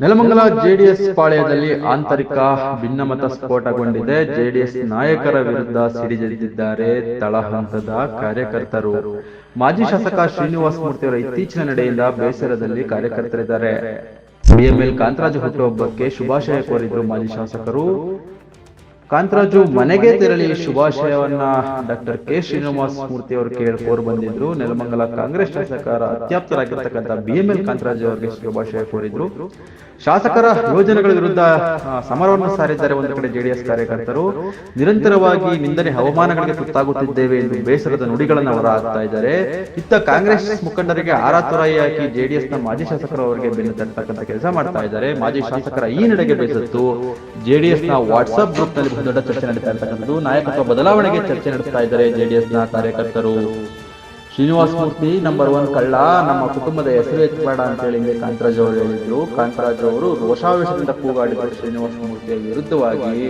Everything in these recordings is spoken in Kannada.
ನೆಲಮಂಗಲ ಜೆಡಿಎಸ್ ಪಾಳ್ಯದಲ್ಲಿ ಆಂತರಿಕ ಭಿನ್ನಮತ ಸ್ಫೋಟಗೊಂಡಿದೆ. ಜೆಡಿಎಸ್ ನಾಯಕರ ವಿರುದ್ಧ ಸಿಡಿದೆದ್ದಿದ್ದಾರೆ ತಳಹಂತದ ಕಾರ್ಯಕರ್ತರು. ಮಾಜಿ ಶಾಸಕ ಶ್ರೀನಿವಾಸ ಮೂರ್ತಿಯವರ ಇತ್ತೀಚಿನ ನಡೆಯಿಂದ ಬೇಸರದಲ್ಲಿ ಕಾರ್ಯಕರ್ತರಿದ್ದಾರೆ. ಬಿಎಂಎಲ್ ಕಾಂತರಾಜು ಹುಟ್ಟುಹಬ್ಬಕ್ಕೆ ಶುಭಾಶಯ ಕೋರಿದ್ರು ಮಾಜಿ ಶಾಸಕರು. ಕಾಂತರಾಜು ಮನೆಗೆ ತೆರಳಿ ಶುಭಾಶಯವನ್ನ ಡಾಕ್ಟರ್ ಕೆ ಶ್ರೀನಿವಾಸ ಮೂರ್ತಿ ಅವರು ಕೋರಿ ಬಂದಿದ್ರು. ನೆಲಮಂಗಲ ಕಾಂಗ್ರೆಸ್ ಶಾಸಕರ ಅತ್ಯಾಪ್ತರಾಗಿರ್ತಕ್ಕಂಥ ಬಿಎಂಎಲ್ ಕಾಂತರಾಜು ಅವರಿಗೆ ಶುಭಾಶಯ ಕೋರಿದ್ರು. ಶಾಸಕರ ಯೋಜನೆಗಳ ವಿರುದ್ಧ ಸಮರವನ್ನು ಸಾರಿದ್ದಾರೆ. ಒಂದು ಕಡೆ ಜೆಡಿಎಸ್ ಕಾರ್ಯಕರ್ತರು ನಿರಂತರವಾಗಿ ನಿಂದನೆ ಅವಮಾನಗಳಿಗೆ ತುತ್ತಾಗುತ್ತಿದ್ದೇವೆ ಎಂದು ಬೇಸರದ ನುಡಿಗಳನ್ನು ಹೊರಹಾಕ್ತಾ ಇದ್ದಾರೆ. ಇತ್ತ ಕಾಂಗ್ರೆಸ್ ಮುಖಂಡರಿಗೆ ಆರಾತುರಾಯಿ ಹಾಕಿ ಜೆಡಿಎಸ್ನ ಮಾಜಿ ಶಾಸಕರು ಅವರಿಗೆ ಬೆನ್ನು ತಟ್ಟತಕ್ಕಂಥ ಕೆಲಸ ಮಾಡ್ತಾ ಇದ್ದಾರೆ. ಮಾಜಿ ಶಾಸಕರ ಈ ನಡೆಗೆ ಬೇಸತ್ತು ಜೆಡಿಎಸ್ನ ವಾಟ್ಸ್ಆಪ್ ಗ್ರೂಪ್ ನಲ್ಲಿ ದೊಡ್ಡ ಚರ್ಚೆ ನಡೀತಾ ಇರ್ತಕ್ಕಂಥದ್ದು. ನಾಯಕತ್ವ ಬದಲಾವಣೆಗೆ ಚರ್ಚೆ ನಡೆಸ್ತಾ ಇದ್ದಾರೆ ಜೆಡಿಎಸ್ನ ಕಾರ್ಯಕರ್ತರು. ಶ್ರೀನಿವಾಸ ಮೂರ್ತಿ ನಂಬರ್ 1 ಕಳ್ಳ, ನಮ್ಮ ಕುಟುಂಬದ ಹೆಸರು ಎತ್ತಬೇಡ ಅಂತ ಹೇಳಿ ಕಾಂತರಾಜು ಅವರು ಹೇಳಿದ್ರು. ಕಾಂತರಾಜು ಅವರು ರೋಷಾವೇಶದಿಂದ ಕೂಗಾಡಿದರು ಶ್ರೀನಿವಾಸ ಮೂರ್ತಿಯ ವಿರುದ್ಧವಾಗಿ.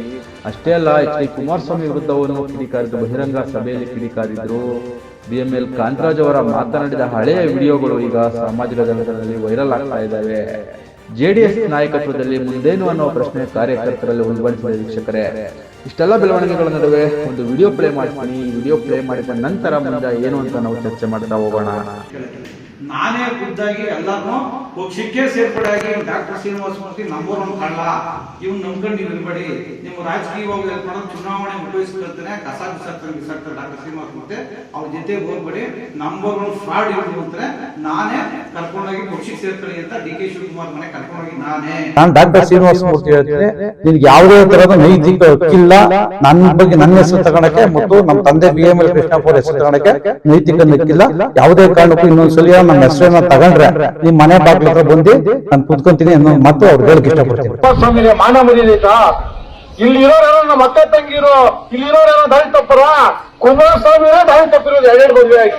ಅಷ್ಟೇ ಅಲ್ಲ, ಎಚ್ ಡಿ ಕುಮಾರಸ್ವಾಮಿ ವಿರುದ್ಧವನ್ನು ಕಿಡಿಕಾರಿದ್ದು, ಬಹಿರಂಗ ಸಭೆಯಲ್ಲಿ ಕಿಡಿಕಾರಿದ್ರು. ಬಿಎಂಎಲ್ ಕಾಂತರಾಜು ಅವರ ಮಾತನಾಡಿದ ಹಳೆಯ ವಿಡಿಯೋಗಳು ಈಗ ಸಾಮಾಜಿಕ ಜಾಲತಾಣದಲ್ಲಿ ವೈರಲ್ ಆಗ್ತಾ ಇದ್ದಾವೆ. ಜೆಡಿಎಸ್ ನಾಯಕತ್ವದಲ್ಲಿ ಮುಂದೇನು ಅನ್ನೋ ಪ್ರಶ್ನೆ ಕಾರ್ಯಕರ್ತರಲ್ಲಿ ಉಲ್ಬಣಿಸಿದ. ವೀಕ್ಷಕರೇ, ಇಷ್ಟೆಲ್ಲ ಬೆಳವಣಿಗೆಗಳ ನಡುವೆ ಒಂದು ವಿಡಿಯೋ ಪ್ಲೇ ಮಾಡ್ತೀನಿ. ಈ ವಿಡಿಯೋ ಪ್ಲೇ ಮಾಡಿದ ನಂತರ ಮುಂದೆ ಏನು ಅಂತ ನಾವು ಚರ್ಚೆ ಮಾಡ್ತಾ ಹೋಗೋಣ. ನಾನೇ ಖುದ್ದಾಗಿ ಎಲ್ಲಾನು ಪಕ್ಷಕ್ಕೆ ಸೇರ್ಪಡೆಯಾಗಿ ಡಾಕ್ಟರ್ ಶ್ರೀನಿವಾಸ ಮೂರ್ತಿ ನಂಬರ್ 1 ಕಳ್ಳ, ಇವ್ನು ನಂಬ್ಕೊಂಡು ನೀವು ಇರ್ಬೇಡಿ, ನೀವು ರಾಜಕೀಯವಾಗಿ ಹೇಳ್ಕೊಂಡು ಚುನಾವಣೆ ಉಪಯೋಗಿಸ್ಕೊಳ್ತಾನೆ, ಕಸ ಬಿಸಾಕ್ತಾರೆ ಡಾಕ್ಟರ್ ಶ್ರೀನಿವಾಸ ಮೂರ್ತಿ, ಅವ್ರ ಜೊತೆ ಹೋಗ್ಬೇಡಿ, ನಂಬರ್ 1 ಫ್ರಾಡ್ ಇವ್ರು ಅಂತಾರೆ. ನಾನೇ ಕರ್ಕೊಂಡೋಗಿ ಪಕ್ಷಕ್ಕೆ ಸೇರ್ಪಡೆ ಅಂತ ಡಿ ಕೆ ಶಿವಕುಮಾರ್ ಮನೆ ಕರ್ಕೊಂಡೋಗಿ ನಾನು ಡಾಕ್ಟರ್ ಶ್ರೀನಿವಾಸ ಮೂರ್ತಿ ಹೇಳ್ತೀನಿ, ನಿನ್ಗೆ ಯಾವುದೇ ತರಹದ ನೈತಿಕ ಹಕ್ಕಿಲ್ಲ ನನ್ನ ಬಗ್ಗೆ, ನನ್ನ ಹೆಸರು ತಗೊಳಕ್ಕೆ ಮತ್ತು ನಮ್ಮ ತಂದೆ ಬಿಎಂಎಲ್ ಕೃಷ್ಣಪ್ಪ ಹೆಸರು ತಗೊಳಕ್ಕೆ ನೈತಿಕ ಹಕ್ಕಿಲ್ಲ. ಯಾವುದೇ ಕಾರಣಕ್ಕೂ ಇನ್ನೊಂದ್ಸಲ ನಮ್ಮ ಹೆಸರನ್ನ ತಗೊಂಡ್ರೆ ನಿಮ್ ಮನೆ ಬಾಗ್ಲ ಹತ್ರ ಬಂದು ನಾನು ಕುತ್ಕೊಂತೀನಿ ಅನ್ನೋ ಮತ್ತು ಅವ್ರು ಹೇಳಕ್ ಇಷ್ಟಪಡ್ತೀನಿ. ಕುಮಾರಸ್ವಾಮಿಗೆ ಮಾನ ಮರ್ಯಾದೈತಾ? ಇಲ್ಲಿ ಇರೋರೇನೋ ನಮ್ಮ ಅಕ್ಕ ತಂಗಿರೋ, ಇಲ್ಲಿ ಇರೋರೇನೋ ದಾಳಿ ತಪ್ಪರ, ಕುಮಾರಸ್ವಾಮಿನೇ ದಾಳಿ ತಪ್ಪಿರೋದು ಎರಡೆರಡು ಮದುವೆ ಆಗಿ.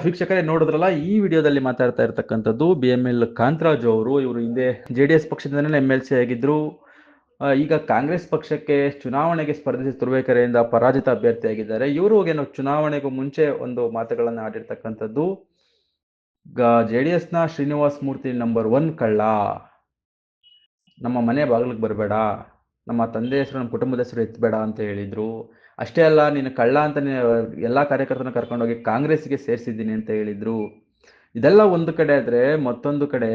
ವೀಕ್ಷಕರೇ, ನೋಡಿದ್ರಲ್ಲ, ಈ ವಿಡಿಯೋದಲ್ಲಿ ಮಾತಾಡ್ತಾ ಇರ್ತಕ್ಕಂಥದ್ದು ಬಿಎಂಎಲ್ ಕಾಂತರಾಜು ಅವರು. ಇವರು ಹಿಂದೆ ಜೆಡಿಎಸ್ ಪಕ್ಷದಿಂದನೇ MLC ಆಗಿದ್ರು. ಈಗ ಕಾಂಗ್ರೆಸ್ ಪಕ್ಷಕ್ಕೆ ಚುನಾವಣೆಗೆ ಸ್ಪರ್ಧಿಸಿ ತುರುವೇಕೆರೆಯಿಂದ ಪರಾಜಿತ ಅಭ್ಯರ್ಥಿಯಾಗಿದ್ದಾರೆ. ಇವರು ಏನೋ ಚುನಾವಣೆಗೂ ಮುಂಚೆ ಒಂದು ಮಾತುಗಳನ್ನು ಆಡಿರ್ತಕ್ಕಂಥದ್ದು. ಜೆಡಿಎಸ್ನ ಶ್ರೀನಿವಾಸ ಮೂರ್ತಿ ನಂಬರ್ 1 ಕಳ್ಳ, ನಮ್ಮ ಮನೆ ಬಾಗಿಲಿಗೆ ಬರಬೇಡ, ನಮ್ಮ ತಂದೆ ಹೆಸರು ನಮ್ಮ ಕುಟುಂಬದ ಹೆಸರು ಎತ್ತಬೇಡ ಅಂತ ಹೇಳಿದ್ರು. ಅಷ್ಟೇ ಅಲ್ಲ, ನೀನು ಕಳ್ಳ ಅಂತ ಎಲ್ಲಾ ಕಾರ್ಯಕರ್ತರನ್ನ ಕರ್ಕೊಂಡೋಗಿ ಕಾಂಗ್ರೆಸ್ಗೆ ಸೇರಿಸಿದ್ದೀನಿ ಅಂತ ಹೇಳಿದ್ರು. ಇದೆಲ್ಲ ಒಂದು ಕಡೆ ಆದ್ರೆ, ಮತ್ತೊಂದು ಕಡೆ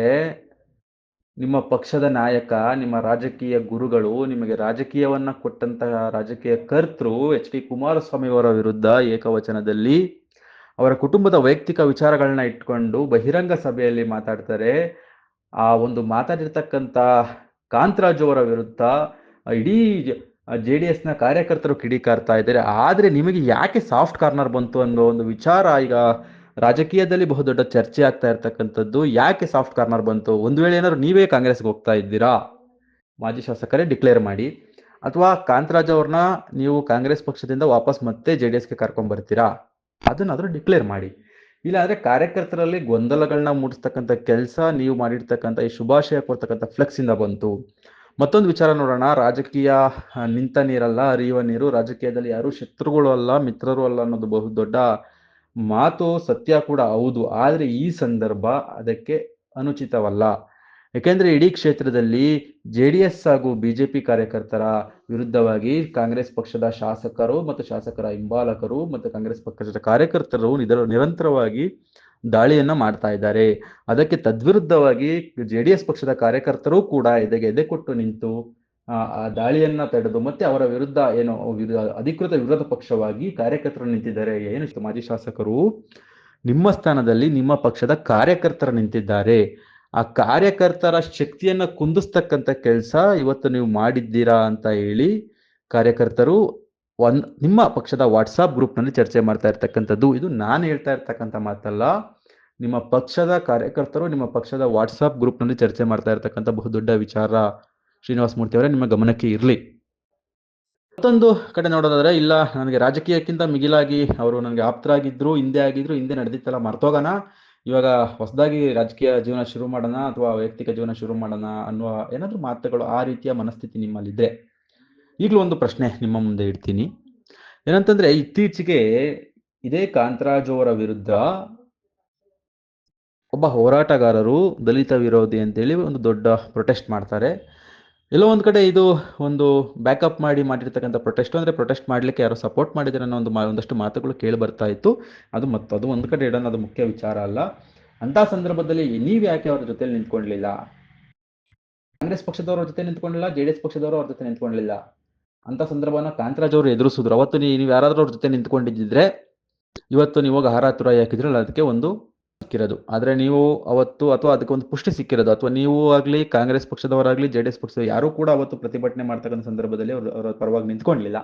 ನಿಮ್ಮ ಪಕ್ಷದ ನಾಯಕ, ನಿಮ್ಮ ರಾಜಕೀಯ ಗುರುಗಳು, ನಿಮಗೆ ರಾಜಕೀಯವನ್ನ ಕೊಟ್ಟಂತಹ ರಾಜಕೀಯ ಕರ್ತೃ ಎಚ್ ಡಿ ಕುಮಾರಸ್ವಾಮಿ ಅವರ ವಿರುದ್ಧ ಏಕವಚನದಲ್ಲಿ ಅವರ ಕುಟುಂಬದ ವೈಯಕ್ತಿಕ ವಿಚಾರಗಳನ್ನ ಇಟ್ಕೊಂಡು ಬಹಿರಂಗ ಸಭೆಯಲ್ಲಿ ಮಾತಾಡ್ತಾರೆ. ಆ ಒಂದು ಮಾತಾಡಿರ್ತಕ್ಕಂಥ ಕಾಂತರಾಜು ಅವರ ವಿರುದ್ಧ ಇಡೀ ಜೆಡಿಎಸ್ನ ಕಾರ್ಯಕರ್ತರು ಕಿಡಿಕಾರ್ತಾ ಇದ್ದಾರೆ. ಆದ್ರೆ ನಿಮಗೆ ಯಾಕೆ ಸಾಫ್ಟ್ ಕಾರ್ನರ್ ಬಂತು ಅನ್ನೋ ಒಂದು ವಿಚಾರ ಈಗ ರಾಜಕೀಯದಲ್ಲಿ ಬಹುದೊಡ್ಡ ಚರ್ಚೆ ಆಗ್ತಾ ಇರ್ತಕ್ಕಂಥದ್ದು. ಯಾಕೆ ಸಾಫ್ಟ್ ಕಾರ್ನರ್ ಬಂತು? ಒಂದು ವೇಳೆ ಏನಾದ್ರು ನೀವೇ ಕಾಂಗ್ರೆಸ್ಗೆ ಹೋಗ್ತಾ ಇದ್ದೀರಾ, ಮಾಜಿ ಶಾಸಕರೇ ಡಿಕ್ಲೇರ್ ಮಾಡಿ, ಅಥವಾ ಕಾಂತರಾಜ್ ಅವ್ರನ್ನ ನೀವು ಕಾಂಗ್ರೆಸ್ ಪಕ್ಷದಿಂದ ವಾಪಸ್ ಮತ್ತೆ ಜೆಡಿಎಸ್ಗೆ ಕರ್ಕೊಂಡ್ ಬರ್ತೀರಾ, ಅದನ್ನಾದ್ರೂ ಡಿಕ್ಲೇರ್ ಮಾಡಿ. ಇಲ್ಲಾಂದ್ರೆ ಕಾರ್ಯಕರ್ತರಲ್ಲಿ ಗೊಂದಲಗಳನ್ನ ಮೂಡಿಸ್ತಕ್ಕಂಥ ಕೆಲಸ ನೀವು ಮಾಡಿರ್ತಕ್ಕಂಥ ಈ ಶುಭಾಶಯ ಕೊಡ್ತಕ್ಕಂಥ ಫ್ಲೆಕ್ಸ್ ಇಂದ ಬಂತು. ಮತ್ತೊಂದು ವಿಚಾರ ನೋಡೋಣ. ರಾಜಕೀಯ ನಿಂತ ನೀರಲ್ಲ ಹರಿಯುವ ನೀರು. ರಾಜಕೀಯದಲ್ಲಿ ಯಾರು ಶತ್ರುಗಳು ಅಲ್ಲ, ಮಿತ್ರರು ಅಲ್ಲ ಅನ್ನೋದು ಬಹುದೊಡ್ಡ ಮಾತು, ಸತ್ಯ ಕೂಡ ಹೌದು. ಆದ್ರೆ ಈ ಸಂದರ್ಭ ಅದಕ್ಕೆ ಅನುಚಿತವಲ್ಲ. ಯಾಕೆಂದ್ರೆ ಇಡೀ ಕ್ಷೇತ್ರದಲ್ಲಿ ಜೆಡಿಎಸ್ ಹಾಗೂ ಬಿಜೆಪಿ ಕಾರ್ಯಕರ್ತರ ವಿರುದ್ಧವಾಗಿ ಕಾಂಗ್ರೆಸ್ ಪಕ್ಷದ ಶಾಸಕರು ಮತ್ತು ಶಾಸಕರ ಹಿಂಬಾಲಕರು ಮತ್ತು ಕಾಂಗ್ರೆಸ್ ಪಕ್ಷದ ಕಾರ್ಯಕರ್ತರು ನಿರಂತರವಾಗಿ ದಾಳಿಯನ್ನ ಮಾಡ್ತಾ ಇದ್ದಾರೆ. ಅದಕ್ಕೆ ತದ್ವಿರುದ್ಧವಾಗಿ ಜೆಡಿಎಸ್ ಪಕ್ಷದ ಕಾರ್ಯಕರ್ತರು ಕೂಡ ಎದೆ ಕೊಟ್ಟು ನಿಂತು ಆ ದಾಳಿಯನ್ನ ತಡೆದು ಮತ್ತೆ ಅವರ ವಿರುದ್ಧ ಏನು ಅಧಿಕೃತ ವಿರೋಧ ಪಕ್ಷವಾಗಿ ಕಾರ್ಯಕರ್ತರು ನಿಂತಿದ್ದಾರೆ. ಏನು ಮಾಜಿ ಶಾಸಕರು ನಿಮ್ಮ ಸ್ಥಾನದಲ್ಲಿ ನಿಮ್ಮ ಪಕ್ಷದ ಕಾರ್ಯಕರ್ತರು ನಿಂತಿದ್ದಾರೆ. ಆ ಕಾರ್ಯಕರ್ತರ ಶಕ್ತಿಯನ್ನ ಕುಂದಿಸ್ತಕ್ಕಂಥ ಕೆಲಸ ಇವತ್ತು ನೀವು ಮಾಡಿದ್ದೀರಾ ಅಂತ ಹೇಳಿ ಕಾರ್ಯಕರ್ತರು ನಿಮ್ಮ ಪಕ್ಷದ ವಾಟ್ಸಾಪ್ ಗ್ರೂಪ್ ನಲ್ಲಿ ಚರ್ಚೆ ಮಾಡ್ತಾ ಇರ್ತಕ್ಕಂಥದ್ದು. ಇದು ನಾನು ಹೇಳ್ತಾ ಇರ್ತಕ್ಕಂಥ ಮಾತಲ್ಲ, ನಿಮ್ಮ ಪಕ್ಷದ ಕಾರ್ಯಕರ್ತರು ನಿಮ್ಮ ಪಕ್ಷದ ವಾಟ್ಸಾಪ್ ಗ್ರೂಪ್ ನಲ್ಲಿ ಚರ್ಚೆ ಮಾಡ್ತಾ ಇರ್ತಕ್ಕಂಥ ಬಹುದೊಡ್ಡ ವಿಚಾರ. ಶ್ರೀನಿವಾಸ ಮೂರ್ತಿ ಅವರೇ, ನಿಮ್ಮ ಗಮನಕ್ಕೆ ಇರಲಿ. ಮತ್ತೊಂದು ಕಡೆ ನೋಡೋದಾದ್ರೆ, ಇಲ್ಲ ನನಗೆ ರಾಜಕೀಯಕ್ಕಿಂತ ಮಿಗಿಲಾಗಿ ಅವರು ನನಗೆ ಆಪ್ತರಾಗಿದ್ರು, ಹಿಂದೆ ನಡೆದಿತ್ತಲ್ಲ ಮರ್ತೋಗೋಣ, ಇವಾಗ ಹೊಸದಾಗಿ ರಾಜಕೀಯ ಜೀವನ ಶುರು ಮಾಡೋಣ ಅಥವಾ ವೈಯಕ್ತಿಕ ಜೀವನ ಶುರು ಮಾಡೋಣ ಅನ್ನುವ ಏನಾದ್ರೂ ಮಾತುಗಳು, ಆ ರೀತಿಯ ಮನಸ್ಥಿತಿ ನಿಮ್ಮಲ್ಲಿದ್ರೆ ಈಗಲೂ ಒಂದು ಪ್ರಶ್ನೆ ನಿಮ್ಮ ಮುಂದೆ ಇಡ್ತೀನಿ. ಏನಂತಂದ್ರೆ, ಇತ್ತೀಚೆಗೆ ಇದೇ ಕಾಂತರಾಜು ಅವರ ವಿರುದ್ಧ ಒಬ್ಬ ಹೋರಾಟಗಾರರು ದಲಿತ ವಿರೋಧಿ ಅಂತೇಳಿ ಒಂದು ದೊಡ್ಡ ಪ್ರೊಟೆಸ್ಟ್ ಮಾಡ್ತಾರೆ. ಎಲ್ಲೋ ಒಂದು ಕಡೆ ಇದು ಒಂದು ಬ್ಯಾಕಪ್ ಮಾಡಿರ್ತಕ್ಕಂಥ ಪ್ರೊಟೆಸ್ಟ್, ಅಂದರೆ ಪ್ರೊಟೆಸ್ಟ್ ಮಾಡಲಿಕ್ಕೆ ಯಾರೋ ಸಪೋರ್ಟ್ ಮಾಡಿದ್ದಾರೆ ಅನ್ನೋ ಒಂದಷ್ಟು ಮಾತುಗಳು ಕೇಳಿ ಬರ್ತಾ ಇತ್ತು. ಅದು ಒಂದು ಕಡೆ ಇಡೋಣ, ಅದು ಮುಖ್ಯ ವಿಚಾರ ಅಲ್ಲ. ಅಂಥ ಸಂದರ್ಭದಲ್ಲಿ ನೀವು ಯಾಕೆ ಅವ್ರ ಜೊತೆ ನಿಂತ್ಕೊಳ್ಳಲಿಲ್ಲ? ಕಾಂಗ್ರೆಸ್ ಪಕ್ಷದವರ ಜೊತೆ ನಿಂತ್ಕೊಳ್ಳಿಲ್ಲ, JDS ಪಕ್ಷದವರು ಅವ್ರ ಜೊತೆ ನಿಂತ್ಕೊಳ್ಳಲಿಲ್ಲ. ಅಂತ ಸಂದರ್ಭನ ಕಾಂತರಾಜ್ ಅವರು ಎದುರಿಸಿದ್ರು. ಅವತ್ತು ನೀವು ಯಾರಾದ್ರೂ ಅವ್ರ ಜೊತೆ ನಿಂತ್ಕೊಂಡಿದ್ದಿದ್ರೆ ಇವತ್ತು ನೀವು ಹೋಗಿ ಹಾರ ತುರಾಯಿ ಹಾಕಿದ್ರಲ್ಲ, ಅದಕ್ಕೆ ಒಂದು ಸಿಕ್ಕಿರೋದು. ಆದ್ರೆ ನೀವು ಅವತ್ತು, ಅಥವಾ ಅದಕ್ಕೆ ಒಂದು ಪುಷ್ಟಿ ಸಿಕ್ಕಿರೋದು, ಅಥವಾ ನೀವು ಆಗ್ಲಿ ಕಾಂಗ್ರೆಸ್ ಪಕ್ಷದವರಾಗ್ಲಿ JDS ಪಕ್ಷದ ಯಾರು ಕೂಡ ಅವತ್ತು ಪ್ರತಿಭಟನೆ ಮಾಡ್ತಕ್ಕಂಥ ಸಂದರ್ಭದಲ್ಲಿ ಅವರ ಪರವಾಗಿ ನಿಂತ್ಕೊಳ್ಳಲಿಲ್ಲ.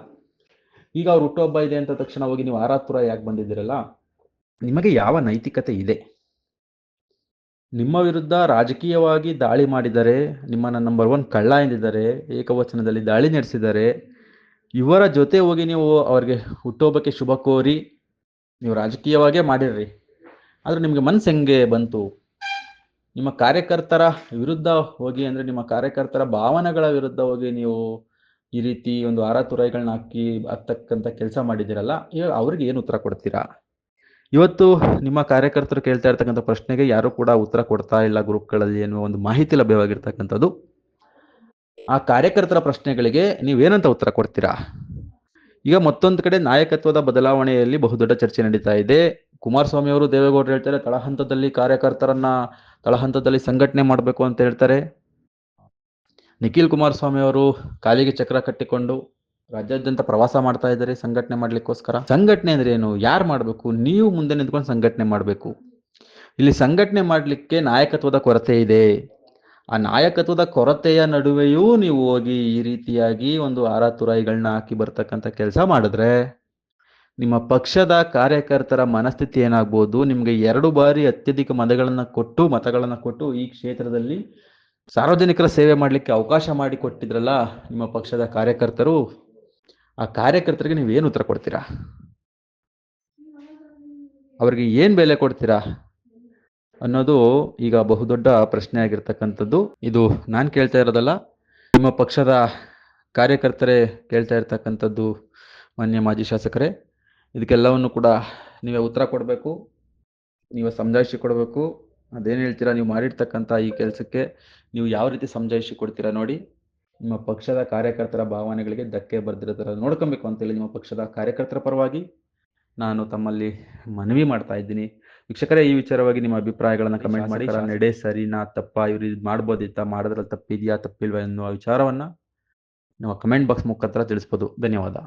ಈಗ ಅವ್ರು ಹುಟ್ಟುಹಬ್ಬ ಇದೆ ಅಂತ ತಕ್ಷಣ ಹೋಗಿ ನೀವು ಹಾರ ತುರಾಯಿ ಯಾಕೆ ಬಂದಿದ್ದೀರಲ್ಲ, ನಿಮಗೆ ಯಾವ ನೈತಿಕತೆ ಇದೆ? ನಿಮ್ಮ ವಿರುದ್ಧ ರಾಜಕೀಯವಾಗಿ ದಾಳಿ ಮಾಡಿದರೆ, ನಿಮ್ಮನ್ನ ನಂಬರ್ 1 ಕಳ್ಳ ಎಂದಿದ್ದಾರೆ, ಏಕವಚನದಲ್ಲಿ ದಾಳಿ ನಡೆಸಿದ್ದಾರೆ. ಇವರ ಜೊತೆ ಹೋಗಿ ನೀವು ಅವ್ರಿಗೆ ಹುಟ್ಟುಹಬ್ಬಕ್ಕೆ ಶುಭ ಕೋರಿ ನೀವು ರಾಜಕೀಯವಾಗೇ ಮಾಡಿರ್ರಿ. ಆದ್ರೆ ನಿಮಗೆ ಮನ್ಸು ಹೆಂಗೆ ಬಂತು? ನಿಮ್ಮ ಕಾರ್ಯಕರ್ತರ ವಿರುದ್ಧ ಹೋಗಿ, ಅಂದ್ರೆ ನಿಮ್ಮ ಕಾರ್ಯಕರ್ತರ ಭಾವನೆಗಳ ವಿರುದ್ಧ ಹೋಗಿ ನೀವು ಈ ರೀತಿ ಒಂದು ಹಾರ ತುರಾಯಿಗಳನ್ನ ಹಾಕ್ತಕ್ಕಂಥ ಕೆಲಸ ಮಾಡಿದ್ದೀರಲ್ಲ, ಇವಾಗ ಅವ್ರಿಗೆ ಏನು ಉತ್ತರ ಕೊಡ್ತೀರಾ? ಇವತ್ತು ನಿಮ್ಮ ಕಾರ್ಯಕರ್ತರು ಕೇಳ್ತಾ ಇರ್ತಕ್ಕಂಥ ಪ್ರಶ್ನೆಗೆ ಯಾರು ಕೂಡ ಉತ್ತರ ಕೊಡ್ತಾ ಇಲ್ಲ ಗ್ರೂಪ್ಗಳಲ್ಲಿ ಎನ್ನುವ ಒಂದು ಮಾಹಿತಿ ಲಭ್ಯವಾಗಿರ್ತಕ್ಕಂಥದ್ದು. ಆ ಕಾರ್ಯಕರ್ತರ ಪ್ರಶ್ನೆಗಳಿಗೆ ನೀವೇನಂತ ಉತ್ತರ ಕೊಡ್ತೀರಾ? ಈಗ ಮತ್ತೊಂದು ಕಡೆ ನಾಯಕತ್ವದ ಬದಲಾವಣೆಯಲ್ಲಿ ಬಹುದೊಡ್ಡ ಚರ್ಚೆ ನಡೀತಾ ಇದೆ. ಕುಮಾರಸ್ವಾಮಿ ಅವರು, ದೇವೇಗೌಡರು ಹೇಳ್ತಾರೆ ತಳಹಂತದಲ್ಲಿ ಕಾರ್ಯಕರ್ತರನ್ನ ತಳಹಂತದಲ್ಲಿ ಸಂಘಟನೆ ಮಾಡಬೇಕು ಅಂತ ಹೇಳ್ತಾರೆ. ನಿಖಿಲ್ ಕುಮಾರಸ್ವಾಮಿ ಅವರು ಕಾಲಿಗೆ ಚಕ್ರ ಕಟ್ಟಿಕೊಂಡು ರಾಜ್ಯಾದ್ಯಂತ ಪ್ರವಾಸ ಮಾಡ್ತಾ ಇದ್ದಾರೆ ಸಂಘಟನೆ ಮಾಡ್ಲಿಕ್ಕೋಸ್ಕರ. ಸಂಘಟನೆ ಅಂದ್ರೆ ಏನು? ಯಾರು ಮಾಡಬೇಕು? ನೀವು ಮುಂದೆ ನಿಂತ್ಕೊಂಡು ಸಂಘಟನೆ ಮಾಡಬೇಕು. ಇಲ್ಲಿ ಸಂಘಟನೆ ಮಾಡ್ಲಿಕ್ಕೆ ನಾಯಕತ್ವದ ಕೊರತೆ ಇದೆ. ಆ ನಾಯಕತ್ವದ ಕೊರತೆಯ ನಡುವೆಯೂ ನೀವು ಹೋಗಿ ಈ ರೀತಿಯಾಗಿ ಒಂದು ಹಾರ ತುರಾಯಿಗಳನ್ನ ಹಾಕಿ ಬರ್ತಕ್ಕಂಥ ಕೆಲಸ ಮಾಡಿದ್ರೆ ನಿಮ್ಮ ಪಕ್ಷದ ಕಾರ್ಯಕರ್ತರ ಮನಸ್ಥಿತಿ ಏನಾಗ್ಬೋದು? ನಿಮ್ಗೆ 2 ಬಾರಿ ಅತ್ಯಧಿಕ ಮತಗಳನ್ನ ಕೊಟ್ಟು ಈ ಕ್ಷೇತ್ರದಲ್ಲಿ ಸಾರ್ವಜನಿಕರ ಸೇವೆ ಮಾಡ್ಲಿಕ್ಕೆ ಅವಕಾಶ ಮಾಡಿ ಕೊಟ್ಟಿದ್ರಲ್ಲ ನಿಮ್ಮ ಪಕ್ಷದ ಕಾರ್ಯಕರ್ತರು, ಆ ಕಾರ್ಯಕರ್ತರಿಗೆ ನೀವೇನು ಉತ್ತರ ಕೊಡ್ತೀರಾ? ಅವ್ರಿಗೆ ಏನ್ ಬೆಲೆ ಕೊಡ್ತೀರಾ ಅನ್ನೋದು ಈಗ ಬಹುದೊಡ್ಡ ಪ್ರಶ್ನೆ ಆಗಿರ್ತಕ್ಕಂಥದ್ದು. ಇದು ನಾನು ಕೇಳ್ತಾ ಇರೋದಲ್ಲ, ನಿಮ್ಮ ಪಕ್ಷದ ಕಾರ್ಯಕರ್ತರೇ ಕೇಳ್ತಾ ಇರ್ತಕ್ಕಂಥದ್ದು. ಮಾನ್ಯ ಮಾಜಿ ಶಾಸಕರೇ, ಇದಕ್ಕೆಲ್ಲವನ್ನು ಕೂಡ ನೀವೇ ಉತ್ತರ ಕೊಡಬೇಕು, ನೀವೇ ಸಮಜಾಯಿಷಿ ಕೊಡಬೇಕು. ಅದೇನು ಹೇಳ್ತೀರಾ, ನೀವು ಮಾಡಿರ್ತಕ್ಕಂಥ ಈ ಕೆಲಸಕ್ಕೆ ನೀವು ಯಾವ ರೀತಿ ಸಮಜಾಯಿಷಿ ಕೊಡ್ತೀರಾ ನೋಡಿ. ನಿಮ್ಮ ಪಕ್ಷದ ಕಾರ್ಯಕರ್ತರ ಭಾವನೆಗಳಿಗೆ ಧಕ್ಕೆ ಬರ್ದಿರೋ ಥರ ನೋಡ್ಕೊಬೇಕು ಅಂತೇಳಿ ನಿಮ್ಮ ಪಕ್ಷದ ಕಾರ್ಯಕರ್ತರ ಪರವಾಗಿ ನಾನು ತಮ್ಮಲ್ಲಿ ಮನವಿ ಮಾಡ್ತಾ ಇದ್ದೀನಿ. ವೀಕ್ಷಕರೇ, ಈ ವಿಚಾರವಾಗಿ ನಿಮ್ಮ ಅಭಿಪ್ರಾಯಗಳನ್ನು ಕಮೆಂಟ್ ಮಾಡಿ. ನಡೆ ಸರಿನಾ ತಪ್ಪಾ, ಇವ್ರು ಇದು ಮಾಡ್ಬೋದಿತ್ತಾ, ಮಾಡೋದ್ರಲ್ಲಿ ತಪ್ಪಿದೆಯಾ ತಪ್ಪಿಲ್ವಾ ಎನ್ನುವ ವಿಚಾರವನ್ನ ನಮ್ಮ ಕಮೆಂಟ್ ಬಾಕ್ಸ್ ಮುಖಾಂತರ ತಿಳಿಸ್ಬೋದು. ಧನ್ಯವಾದ.